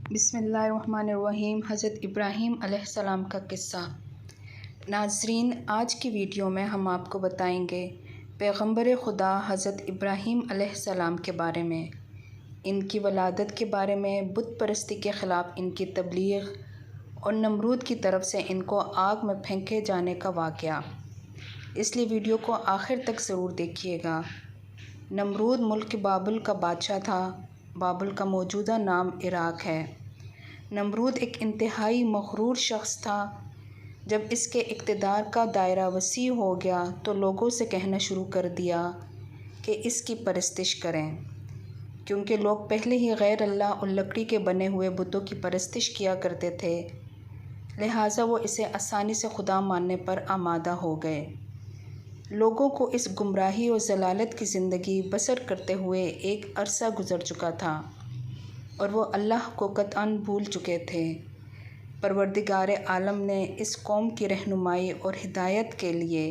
बिस्मिल्लाहिर्रहमानिर्रहीम। हज़रत इब्राहीम अलैहिस्सलाम का किस्सा। नाज़रीन, आज की वीडियो में हम आपको बताएंगे पैगंबर खुदा हज़रत इब्राहीम अलैहिस्सलाम के बारे में, इनकी वलादत के बारे में, बुत परस्ती के ख़िलाफ़ इनकी तबलीग और नमरूद की तरफ से इनको आग में फेंके जाने का वाक़या। इसलिए वीडियो को आखिर तक ज़रूर देखिएगा। नमरूद मुल्क बाबुल का बादशाह था। बाबुल का मौजूदा नाम इराक़ है। नमरूद एक इंतहाई मग़रूर शख्स था। जब इसके इक़्तिदार का दायरा वसी हो गया तो लोगों से कहना शुरू कर दिया कि इसकी परस्तिश करें, क्योंकि लोग पहले ही गैर अल्लाह और लकड़ी के बने हुए बुतों की परस्तिश किया करते थे। लिहाजा वो इसे आसानी से खुदा मानने पर आमादा हो गए। लोगों को इस गुमराही और ज़लालत की ज़िंदगी बसर करते हुए एक अरसा गुज़र चुका था और वो अल्लाह को कतअन भूल चुके थे। परवरदिगार आलम ने इस कौम की रहनुमाई और हिदायत के लिए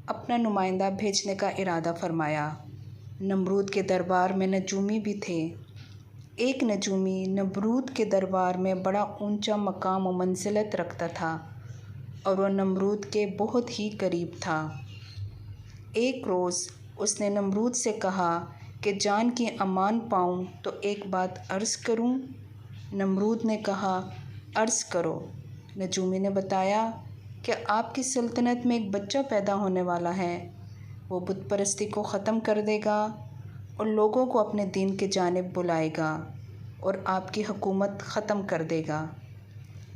अपना नुमाइंदा भेजने का इरादा फरमाया। नमरूद के दरबार में नजूमी भी थे। एक नजूमी नमरूद के दरबार में बड़ा ऊंचा मकाम और मंजिलत रखता था और वह नमरूद के बहुत ही करीब था। एक रोज़ उसने नमरूद से कहा कि जान की अमान पाऊँ तो एक बात अर्ज़ करूँ। नमरूद ने कहा, अर्ज़ करो। नजूमी ने बताया कि आपकी सल्तनत में एक बच्चा पैदा होने वाला है। वो बुत परस्ती को ख़त्म कर देगा और लोगों को अपने दीन के जानिब बुलाएगा और आपकी हुकूमत ख़त्म कर देगा।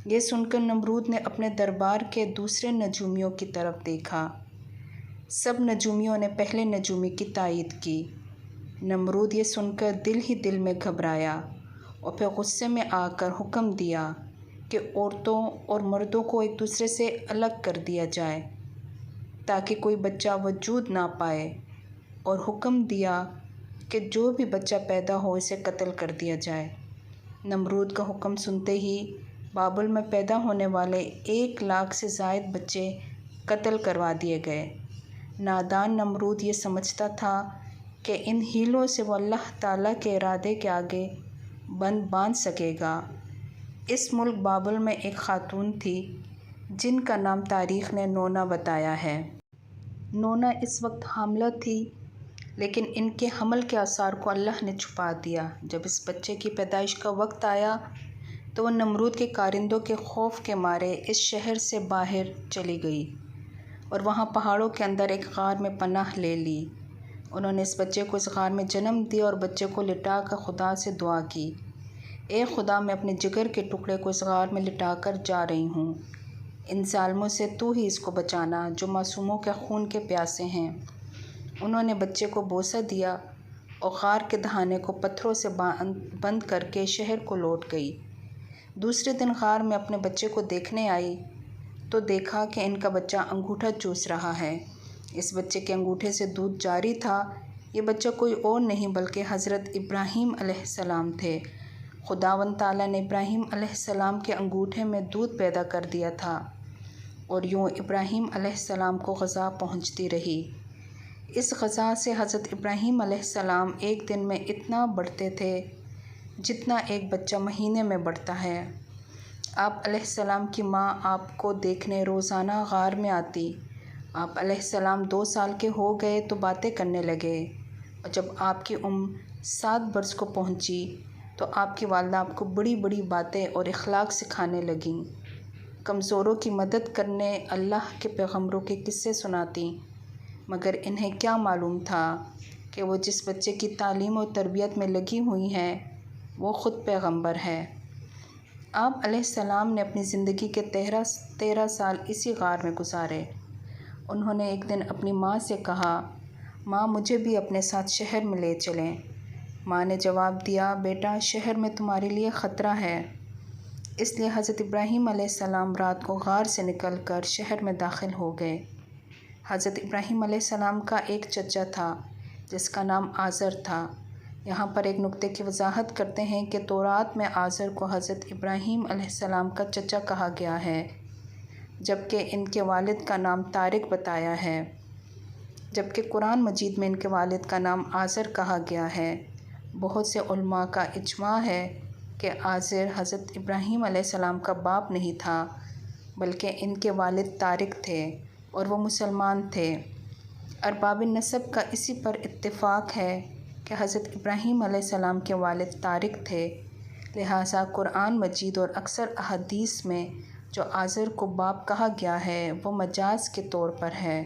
ये सुनकर नमरूद ने अपने दरबार के दूसरे नजूमियों की तरफ देखा। सब नजूमियों ने पहले नजूमी की तायीद की। नमरूद ये सुनकर दिल ही दिल में घबराया और फिर गुस्से में आकर हुक्म दिया कि औरतों और मर्दों को एक दूसरे से अलग कर दिया जाए ताकि कोई बच्चा वजूद ना पाए, और हुक्म दिया कि जो भी बच्चा पैदा हो इसे कत्ल कर दिया जाए। नमरूद का हुक्म सुनते ही बाबुल में पैदा होने वाले 1 लाख से ज़ायद बच्चे कत्ल करवा दिए गए। नादान नमरूद ये समझता था कि इन हीलों से वो अल्लाह ताला के इरादे के आगे बंद बांध सकेगा। इस मुल्क बाबुल में एक ख़ातून थी जिनका नाम तारीख़ ने नोना बताया है। नोना इस वक्त हामिला थी, लेकिन इनके हमल के आसार को अल्लाह ने छुपा दिया। जब इस बच्चे की पैदाइश का वक्त आया तो वह नमरूद के कारिंदों के खौफ के मारे इस शहर से बाहर चली गई और वहाँ पहाड़ों के अंदर एक गार में पनाह ले ली। उन्होंने इस बच्चे को इस गार में जन्म दिया और बच्चे को लिटा कर खुदा से दुआ की, ए खुदा, मैं अपने जिगर के टुकड़े को इस गार में लिटा कर जा रही हूँ। इन जालिमों से तू ही इसको बचाना जो मासूमों के खून के प्यासे हैं। उन्होंने बच्चे को बोसा दिया और गार के दहाने को पत्थरों से बंद करके शहर को लौट गई। दूसरे दिन गार में अपने बच्चे को देखने आई तो देखा कि इनका बच्चा अंगूठा चूस रहा है। इस बच्चे के अंगूठे से दूध जारी था। ये बच्चा कोई और नहीं बल्कि हज़रत इब्राहीम अलैहिस्सलाम थे। खुदावंद ताला ने इब्राहीम अलैहिस्सलाम के अंगूठे में दूध पैदा कर दिया था और यूँ इब्राहीम अलैहिस्सलाम को ग़ज़ा पहुँचती रही। इस ग़ज़ा से हज़रत इब्राहीम अलैहिस्सलाम एक दिन में इतना बढ़ते थे जितना एक बच्चा महीने में बढ़ता है। आप अलैहिस्सलाम की माँ आपको देखने रोज़ाना गार में आती। आप अलैहिस्सलाम 2 साल के हो गए तो बातें करने लगे, और जब आपकी उम्र 7 बरस को पहुँची तो आपकी वालिदा आपको बड़ी बड़ी बातें और इखलाक सिखाने लगीं। कमज़ोरों की मदद करने, अल्लाह के पैगंबरों के किस्से सुनाती, मगर इन्हें क्या मालूम था कि वो जिस बच्चे की तालीम और तरबियत में लगी हुई हैं वो ख़ुद पैगंबर है। आप अलैहिस्सलाम ने अपनी ज़िंदगी के 13 साल इसी गार में गुजारे। उन्होंने एक दिन अपनी माँ से कहा, माँ, मुझे भी अपने साथ शहर में ले चलें। माँ ने जवाब दिया, बेटा, शहर में तुम्हारे लिए ख़तरा है। इसलिए हज़रत इब्राहीम अलैहिस्सलाम रात को गार से निकलकर शहर में दाखिल हो गए। हज़रत इब्राहीम अलैहिस्सलाम का एक चचा था जिसका नाम आज़र था। यहाँ पर एक नुक्ते की वजाहत करते हैं कि तौरात में आज़र को हज़रत इब्राहीम अलैहिस्सलाम का चचा कहा गया है, जबकि इनके वालिद का नाम तारिक बताया है, जबकि कुरान मजीद में इनके वालिद का नाम आज़र कहा गया है। बहुत से उलमा का इजमा है कि आज़र हज़रत इब्राहीम अलैहिस्सलाम का बाप नहीं था, बल्कि इनके वालिद तारिक थे और वो मुसलमान थे। अरबाब नसब का इसी पर इत्तिफ़ाक़ है कि हज़रत इब्राहीम अलैहिस्सलाम के वालिद तारिक थे। लिहाजा कुरान मजीद और अक्सर अहादीस में जो आज़र को बाप कहा गया है वो मजाज के तौर पर है,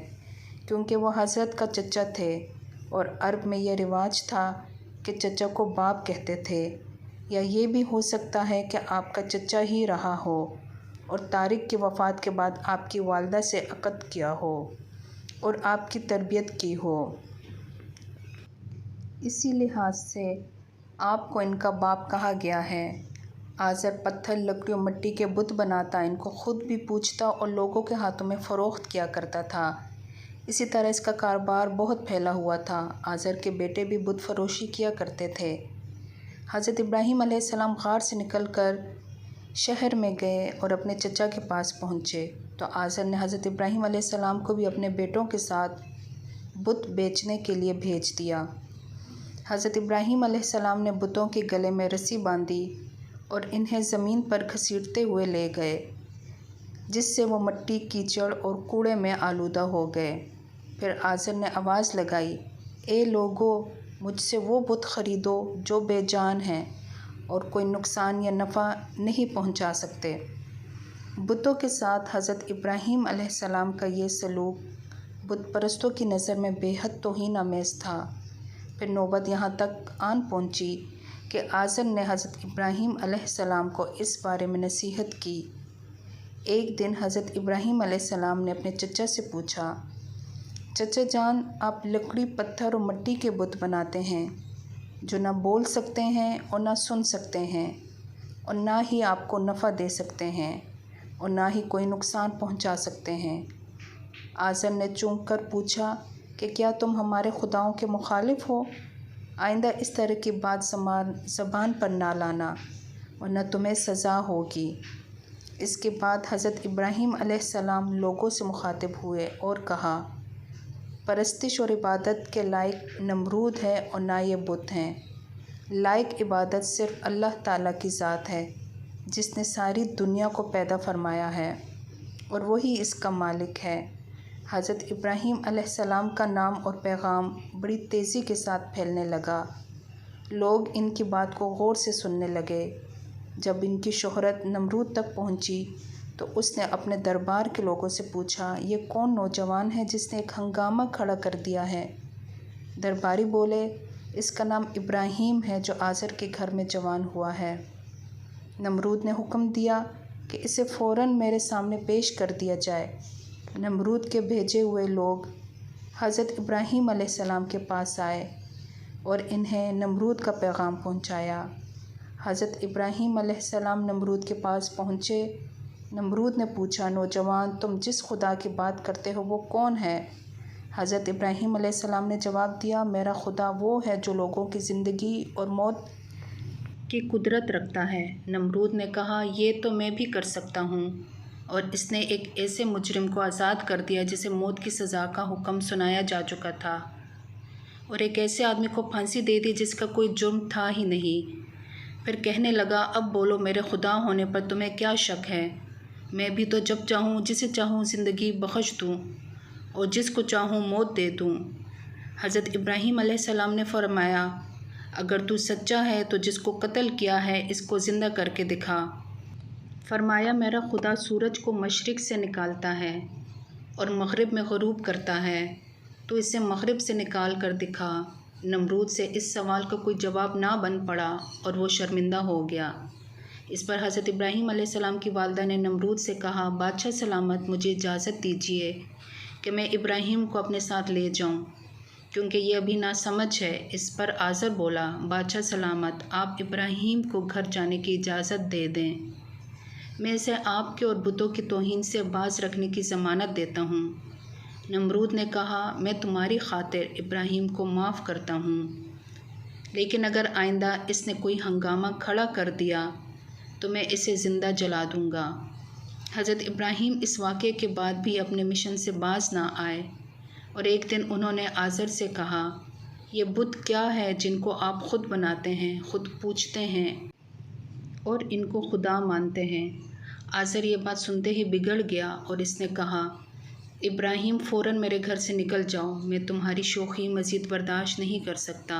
क्योंकि वो हज़रत का चचा थे और अरब में यह रिवाज था कि चचा को बाप कहते थे। या ये भी हो सकता है कि आपका चचा ही रहा हो और तारिक की वफ़ात के बाद आपकी वालदा से अक़द किया हो और आपकी तरबियत की हो। इसी लिहाज से आपको इनका बाप कहा गया है। आज़र पत्थर, लकड़ी और मिट्टी के बुत बनाता, इनको ख़ुद भी पूजता और लोगों के हाथों में फ़रोख्त किया करता था। इसी तरह इसका कारोबार बहुत फैला हुआ था। आज़र के बेटे भी बुत फरोशी किया करते थे। हज़रत इब्राहीम अलैहिस्सलाम गार से निकलकर शहर में गए और अपने चचा के पास पहुँचे तो आज़र ने हज़रत इब्राहीम अलैहिस्सलाम को भी अपने बेटों के साथ बुत बेचने के लिए भेज दिया। हज़रत इब्राहीम अलैहिस्सलाम ने बुतों के गले में रस्सी बांधी और इन्हें ज़मीन पर घसीटते हुए ले गए, जिससे वो मिट्टी, कीचड़ और कूड़े में आलूदा हो गए। फिर आज़र ने आवाज़ लगाई, ए लोगो, मुझसे वो बुत ख़रीदो जो बेजान हैं और कोई नुकसान या नफ़ा नहीं पहुंचा सकते। बुतों के साथ हज़रत इब्राहीम अलैहिस्सलाम का ये सलूक बुत परस्तों की नज़र में बेहद तौहीन आमेज़ था। फिर नौबत यहाँ तक आन पहुँची कि आज़र ने हज़रत इब्राहीम अलैहिस्सलाम को इस बारे में नसीहत की। एक दिन हज़रत इब्राहीम अलैहिस्सलाम ने अपने चचा से पूछा, चचा जान, आप लकड़ी, पत्थर और मिट्टी के बुत बनाते हैं जो ना बोल सकते हैं और ना सुन सकते हैं और ना ही आपको नफ़ा दे सकते हैं और ना ही कोई नुकसान पहुंचा सकते हैं। आज़र ने चौंक कर पूछा कि क्या तुम हमारे खुदाओं के मुखालिफ हो? आइंदा इस तरह की बात ज़बान पर ना लाना वरना तुम्हें सज़ा होगी। इसके बाद हज़रत इब्राहीम अलैहिस्सलाम लोगों से मुखातिब हुए और कहा, परस्तिश और इबादत के लायक नमरूद है और ना ये बुत हैं। लायक इबादत सिर्फ़ अल्लाह ताला की ज़ात है जिसने सारी दुनिया को पैदा फरमाया है और वही इसका मालिक है। हज़रत इब्राहीम अलैहिस्सलाम का नाम और पैगाम बड़ी तेज़ी के साथ फैलने लगा। लोग इनकी बात को गौर से सुनने लगे। जब इनकी शोहरत नमरूद तक पहुंची तो उसने अपने दरबार के लोगों से पूछा, ये कौन नौजवान है जिसने एक हंगामा खड़ा कर दिया है? दरबारी बोले, इसका नाम इब्राहीम है जो आज़र के घर में जवान हुआ है। नमरूद ने हुक्म दिया कि इसे फ़ौरन मेरे सामने पेश कर दिया जाए। नमरूद के भेजे हुए लोग हज़रत इब्राहीम अलैहिस्सलाम के पास आए और इन्हें नमरूद का पैगाम पहुंचाया। हज़रत इब्राहीम अलैहिस्सलाम नमरूद के पास पहुँचे। नमरूद ने पूछा, नौजवान, तुम जिस खुदा की बात करते हो वो कौन है? हज़रत इब्राहीम अलैहिस्सलाम ने जवाब दिया, मेरा खुदा वो है जो लोगों की ज़िंदगी और मौत की कुदरत रखता है। नमरूद ने कहा, ये तो मैं भी कर सकता हूँ। और इसने एक ऐसे मुजरिम को आज़ाद कर दिया जिसे मौत की सज़ा का हुक्म सुनाया जा चुका था और एक ऐसे आदमी को फांसी दे दी जिसका कोई जुर्म था ही नहीं। फिर कहने लगा, अब बोलो, मेरे खुदा होने पर तुम्हें क्या शक है? मैं भी तो जब चाहूँ जिसे चाहूँ ज़िंदगी बख्श दूँ और जिसको चाहूँ मौत दे दूँ। हज़रत इब्राहीम अलैहिस्सलाम ने फरमाया, अगर तू सच्चा है तो जिसको कत्ल किया है इसको ज़िंदा करके दिखा। फरमाया, मेरा खुदा सूरज को मशरिक़ से निकालता है और मग़रिब में ग़ुरूब करता है, तो इसे मग़रिब से निकाल कर दिखा। नमरूद से इस सवाल का कोई जवाब ना बन पड़ा और वो शर्मिंदा हो गया। इस पर हज़रत इब्राहीम अलैहिस्सलाम की वालदा ने नमरूद से कहा, बादशाह सलामत, मुझे इजाज़त दीजिए कि मैं इब्राहीम को अपने साथ ले जाऊं, क्योंकि ये अभी नासमझ है। इस पर आज़र बोला, बादशाह सलामत, आप इब्राहीम को घर जाने की इजाज़त दे दें। मैं इसे आपके और बुतों की तौहीन से बाज रखने की ज़मानत देता हूँ। नमरूद ने कहा, मैं तुम्हारी खातिर इब्राहीम को माफ़ करता हूँ, लेकिन अगर आइंदा इसने कोई हंगामा खड़ा कर दिया तो मैं इसे ज़िंदा जला दूँगा। हज़रत इब्राहीम इस वाक़े के बाद भी अपने मिशन से बाज ना आए और एक दिन उन्होंने आज़र से कहा, ये बुत क्या है जिनको आप ख़ुद बनाते हैं, ख़ुद पूछते हैं? और इनको खुदा मानते हैं। आज़र ये बात सुनते ही बिगड़ गया और इसने कहा, इब्राहिम फ़ौरन मेरे घर से निकल जाओ, मैं तुम्हारी शोखी मज़ीद बर्दाश्त नहीं कर सकता।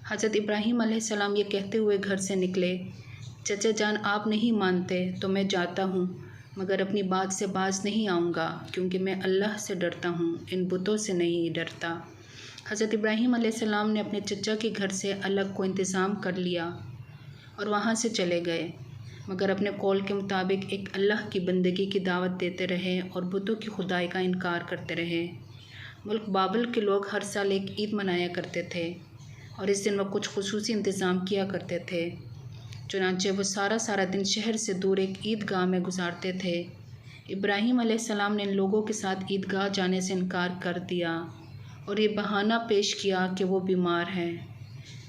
हज़रत इब्राहिम अलैहिस्सलाम ये कहते हुए घर से निकले, चचा जान आप नहीं मानते तो मैं जाता हूँ, मगर अपनी बात से बाज नहीं आऊँगा, क्योंकि मैं अल्लाह से डरता हूँ, इन बुतों से नहीं डरता। हज़रत इब्राहिम अलैहिस्सलाम ने अपने चचा के घर से अलग को इंतज़ाम कर लिया और वहाँ से चले गए, मगर अपने कौल के मुताबिक एक अल्लाह की बंदगी की दावत देते रहे और बुतों की खुदाई का इनकार करते रहे। मुल्क बाबल के लोग हर साल एक ईद मनाया करते थे और इस दिन वह कुछ खुसूसी इंतज़ाम किया करते थे। चुनांचे वो सारा दिन शहर से दूर एक ईदगाह में गुजारते थे। इब्राहिम अलैहिस्सलाम ने इन लोगों के साथ ईदगाह जाने से इनकार कर दिया और ये बहाना पेश किया कि वो बीमार हैं।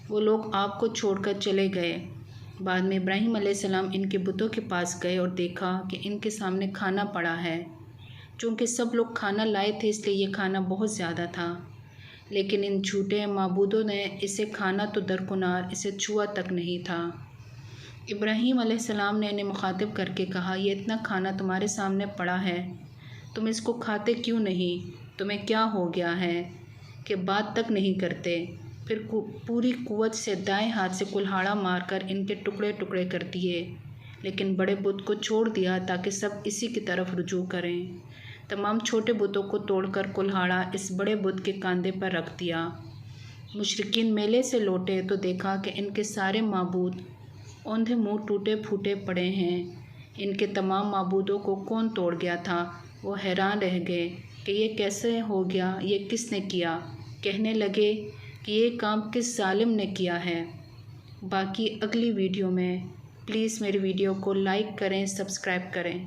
वो लोग आपको छोड़कर चले गए। बाद में इब्राहिम अलैहिस्सलाम इनके बुतों के पास गए और देखा कि इनके सामने खाना पड़ा है। चूँकि सब लोग खाना लाए थे इसलिए ये खाना बहुत ज़्यादा था, लेकिन इन झूठे माबूदों ने इसे खाना तो दरकुनार इसे छुआ तक नहीं था। इब्राहिम अलैहिस्सलाम ने इन्हें मुखातिब करके कहा, ये इतना खाना तुम्हारे सामने पड़ा है, तुम इसको खाते क्यों नहीं? तुम्हें क्या हो गया है कि बात तक नहीं करते? फिर पूरी कुव्वत से दाएं हाथ से कुल्हाड़ा मारकर इनके टुकड़े टुकड़े कर दिए, लेकिन बड़े बुत को छोड़ दिया ताकि सब इसी की तरफ रुजू करें। तमाम छोटे बुतों को तोड़कर कुल्हाड़ा इस बड़े बुत के कंधे पर रख दिया। मुशरिकीन मेले से लौटे तो देखा कि इनके सारे माबूद औंधे मुँह टूटे फूटे पड़े हैं। इनके तमाम माबूदों को कौन तोड़ गया था? वो हैरान रह गए कि ये कैसे हो गया, ये किसने किया? कहने लगे कि ये काम किस जालिम ने किया है। बाकी अगली वीडियो में। प्लीज़ मेरी वीडियो को लाइक करें, सब्सक्राइब करें।